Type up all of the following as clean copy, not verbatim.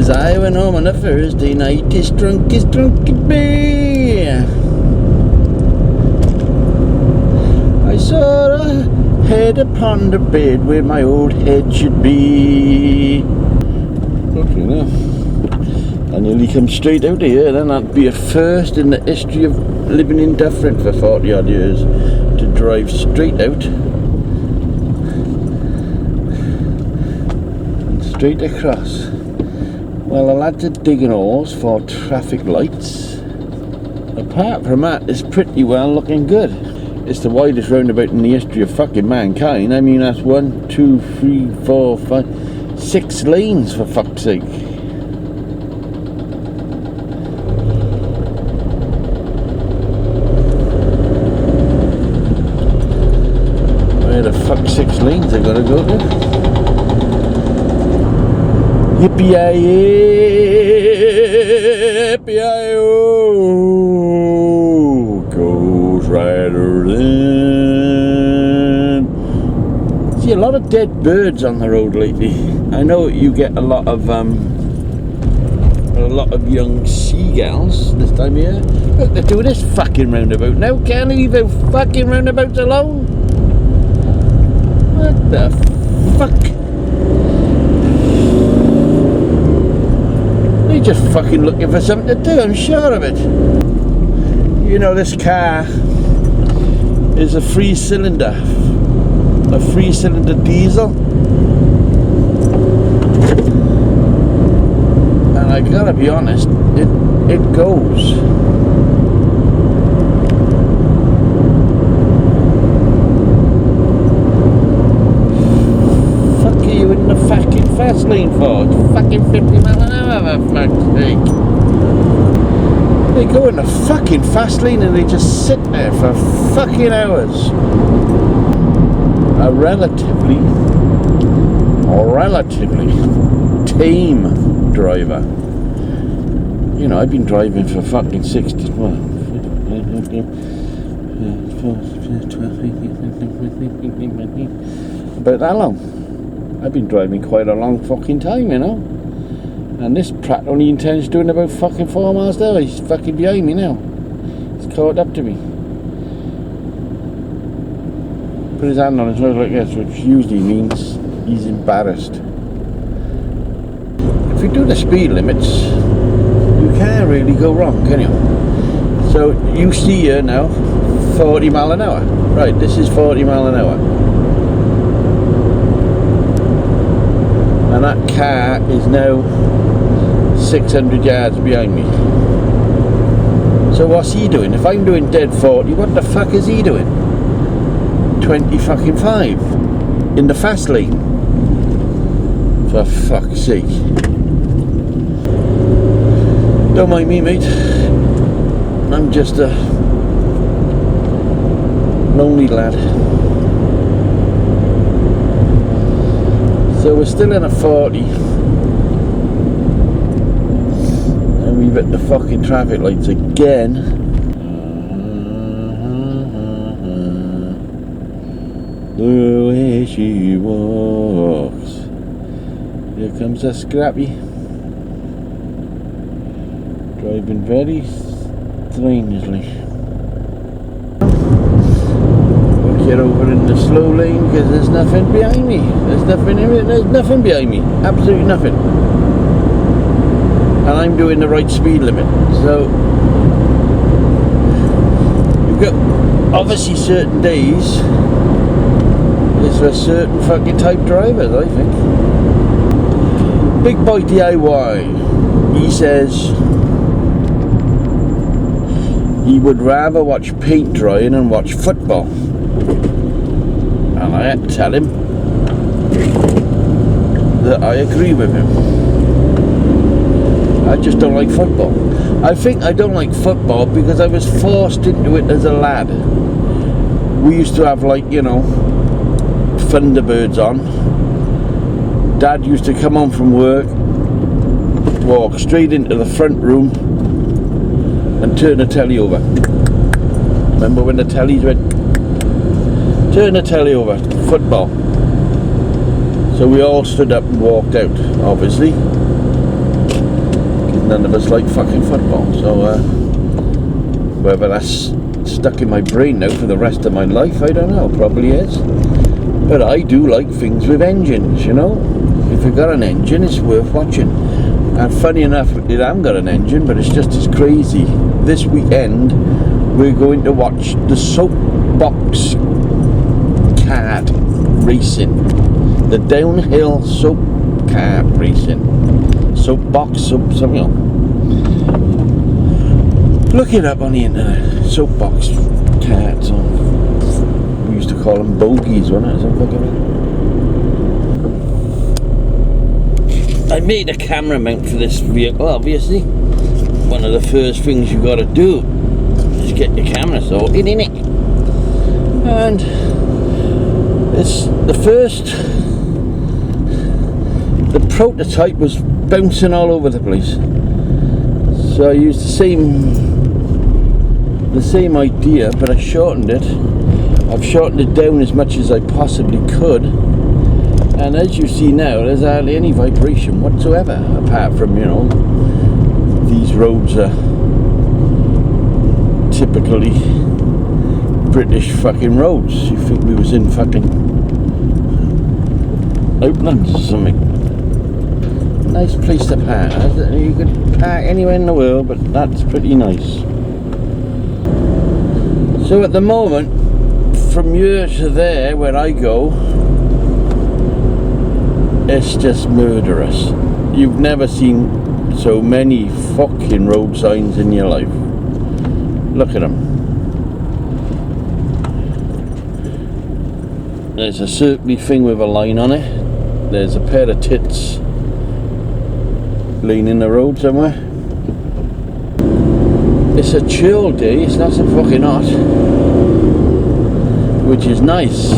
As I went home on a Thursday night, as drunk could be, I saw a head upon the bed where my old head should be. Okay, now I nearly come straight out of here. Then that'd be a first in the history of living in Dufferin for 40 odd years, to drive straight out and straight across. Well, the lads are digging holes for traffic lights. Apart from that, it's pretty well looking good. It's the widest roundabout in the history of fucking mankind. I mean, that's 1, 2, 3, 4, 5, 6 lanes, for fuck's sake. Where the fuck 6 lanes I gotta go to? Yippee-yi-yi-yi-oh, Ghost Rider then. See a lot of dead birds on the road lately. I know you get a lot of young seagulls this time of year. Look, they're doing this fucking roundabout now. Can't leave the fucking roundabouts alone. What the fuck? They're just fucking looking for something to do, I'm sure of it. You know, this car is a 3-cylinder diesel. And I gotta be honest, it goes. In the fucking fast lane for? It's fucking 50 miles an hour, for fuck's sake. They go in the fucking fast lane and they just sit there for fucking hours. A relatively tame driver. You know, I've been driving for fucking 60, well, about that long. I've been driving quite a long fucking time, you know. And this prat only intends doing about fucking 4 miles an hour. He's fucking behind me now. He's caught up to me. Put his hand on his nose like this, which usually means he's embarrassed. If you do the speed limits, you can't really go wrong, can you? So you see here now, 40 mile an hour. Right, this is 40 mile an hour. And that car is now 600 yards behind me. So what's he doing? If I'm doing dead 40, what the fuck is he doing? 20 fucking 5 in the fast lane. For fuck's sake. Don't mind me, mate. I'm just a lonely lad. So we're still in a 40 and we've hit the fucking traffic lights again. The way she walks. Here comes a Scrappy. Driving very strangely. Get over in the slow lane because there's nothing behind me. There's nothing behind me. Absolutely nothing. And I'm doing the right speed limit. So you've got obviously certain days. It's for certain fucking type drivers, I think. Big Boy DIY. He says he would rather watch paint drying and watch football. And I had to tell him that I agree with him. I just don't like football. I think I don't like football because I was forced into it as a lad. We used to have, like, you know, Thunderbirds on. Dad used to come home from work, walk straight into the front room and turn the telly over. Remember when the tellies went? Turn the telly over, football. So we all stood up and walked out, obviously. none of us like fucking football. So whether that's stuck in my brain now for the rest of my life, I don't know. Probably is. But I do like things with engines, you know. If you've got an engine, it's worth watching. And funny enough, it hasn't got an engine, but it's just as crazy. This weekend, we're going to watch the soapbox kart racing. The downhill soap kart racing. Soapbox, something else. Look it up on the internet. Soapbox karts. We used to call them bogies, wasn't it? I made a camera mount for this vehicle, obviously. One of the first things you got to do is get your camera sorted, innit? And it's the prototype was bouncing all over the place. So I used the same idea, but I shortened it. I've shortened it down as much as I possibly could. And as you see now, there's hardly any vibration whatsoever, apart from, you know, these roads are typically British fucking roads. You think we was in fucking Outlands or something. Nice place to park. You could park anywhere in the world, but that's pretty nice. So at the moment, from here to there, where I go, it's just murderous. You've never seen so many fucking road signs in your life. Look at them. There's a circly thing with a line on it. There's a pair of tits laying in the road somewhere. It's a chill day, it's not so fucking hot, which is nice.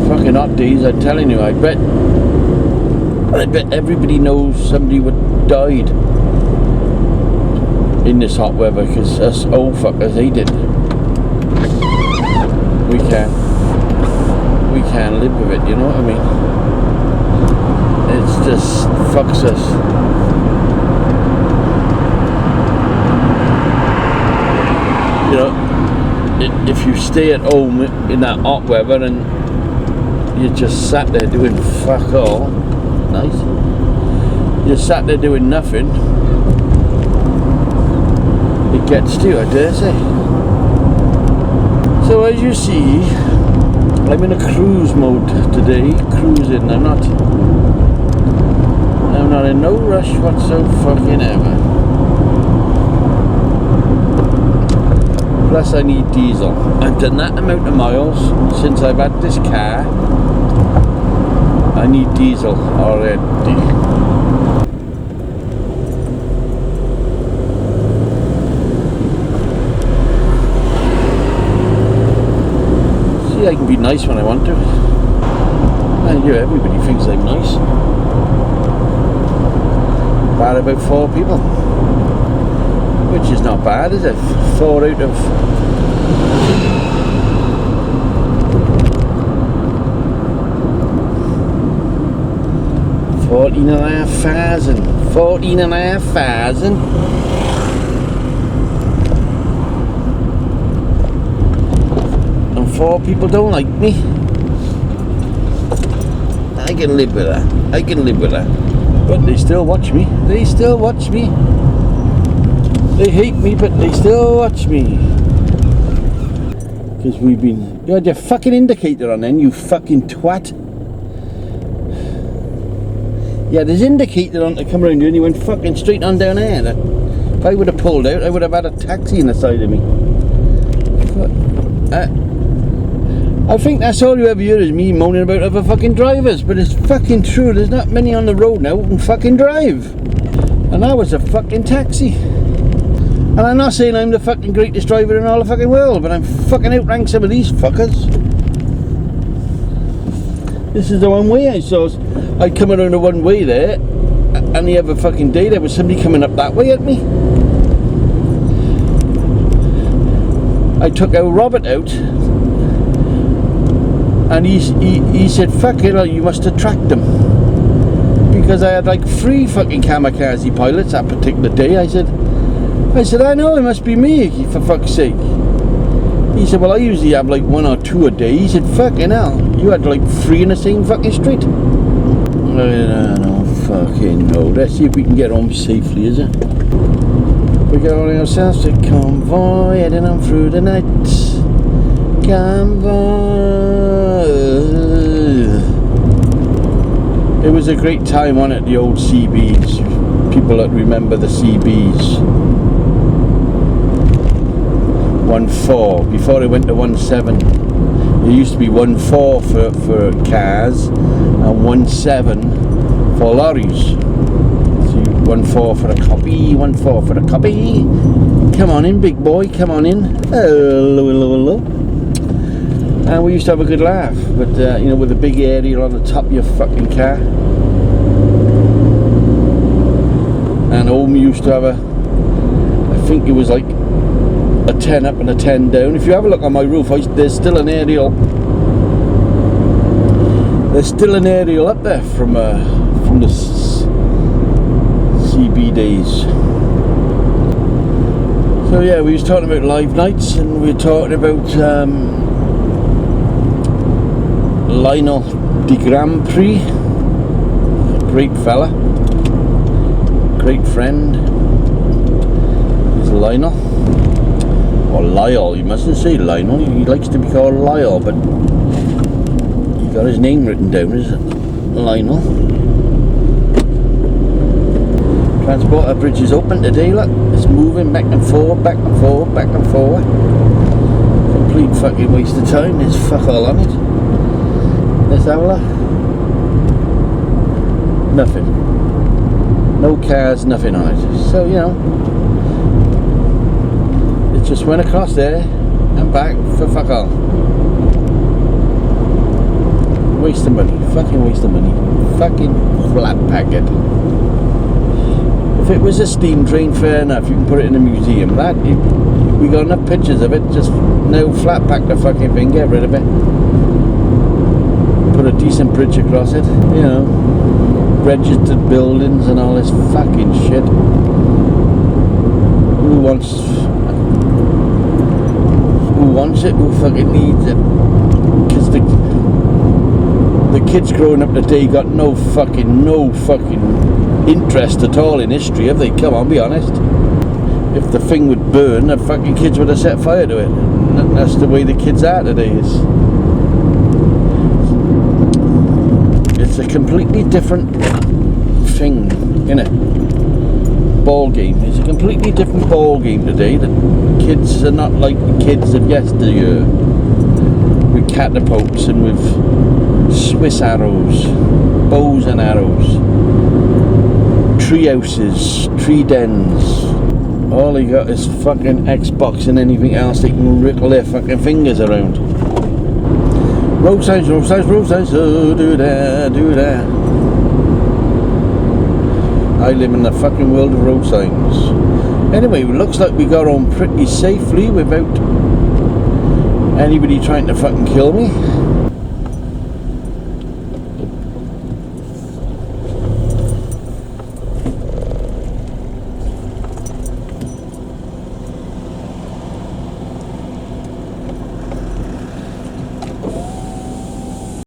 Fucking hot days, I'm telling you. I bet everybody knows somebody would died in this hot weather, because us old fuckers hate it. We can't live with it, you know what I mean? It's just fucks us. You know, if you stay at home in that hot weather and you just sat there doing fuck all, nice. You sat there doing nothing, it gets to you, I dare say. So as you see, I'm in a cruise mode today, cruising. I'm not in no rush whatsoever fucking ever. Plus I need diesel. I've done that amount of miles since I've had this car. I need diesel already. See, I can be nice when I want to. And yeah, everybody thinks I'm nice. Bad about 4 people. Which is not bad, is it? 4 out of 14,500. 14,500. And 4 people don't like me. I can live with that. I can live with that. But they still watch me. They still watch me. They hate me, but they still watch me. Because we've been... You had your fucking indicator on then, you fucking twat. Yeah, there's indicator on to come around here and you went fucking straight on down there. If I would have pulled out, I would have had a taxi in the side of me. I think that's all you ever hear is me moaning about other fucking drivers, but it's fucking true. There's not many on the road now who can fucking drive. And I was a fucking taxi. And I'm not saying I'm the fucking greatest driver in all the fucking world, but I'm fucking outranked some of these fuckers. This is the one way I saw. I'd come around the one way there, and the other fucking day there was somebody coming up that way at me. I took our Robert out, and he said, fuck it, you must have tracked them. because I had like 3 fucking kamikaze pilots that particular day. I said, I know, it must be me, for fuck's sake. He said, well, I usually have like 1 or 2 a day. He said, fucking hell, you had like 3 in the same fucking street. I don't fucking know. Let's see if we can get home safely, is it? We got on ourselves to convoy, heading on through the night. Convoy. It was a great time on it, the old CBs. People that remember the CBs. 1.4 before it went to 1.7. It used to be 1.4 for cars and 1.7 for lorries. So 1.4 for a copy, 1.4 for a copy. Come on in, big boy, come on in. Hello, hello, hello. And we used to have a good laugh, but you know, with a big aerial on the top of your fucking car. And home used to have I think it was like a 10 up and a 10 down. If you have a look on my roof, there's still an aerial. There's still an aerial up there from the CB days. So yeah, we was talking about live nights, and we were talking about Lionel de Grand Prix. Great fella, great friend. He's Lionel. Or Lyle, you mustn't say Lionel, he likes to be called Lyle, but he got his name written down as Lionel. Transporter bridge is open today, look, it's moving back and forward, back and forward, back and forward. Complete fucking waste of time, there's fuck all on it. Let's have a look. Nothing. No cars, nothing on it. So, you know, just went across there and back for fuck all. Waste of money. Fucking waste of money. Fucking flat packet. If it was a steam train, fair enough, you can put it in a museum. We got enough pictures of it, just no flat pack the fucking thing, get rid of it. Put a decent bridge across it, you know. Registered buildings and all this fucking shit. Who wants it? Who fucking needs it? Because the kids growing up today got no fucking interest at all in history, have they? Come on, be honest. If the thing would burn, the fucking kids would have set fire to it. That's the way the kids are today. It's a completely different thing, innit? Ball game. It's a completely different ball game today. The kids are not like the kids of yesteryear, with catapults and with Swiss arrows, bows and arrows, tree houses, tree dens. All they got is fucking Xbox and anything else they can wriggle their fucking fingers around. Road signs, road signs, road signs. Oh, do that, do that. I live in the fucking world of road signs. Anyway, it looks like we got home pretty safely without anybody trying to fucking kill me.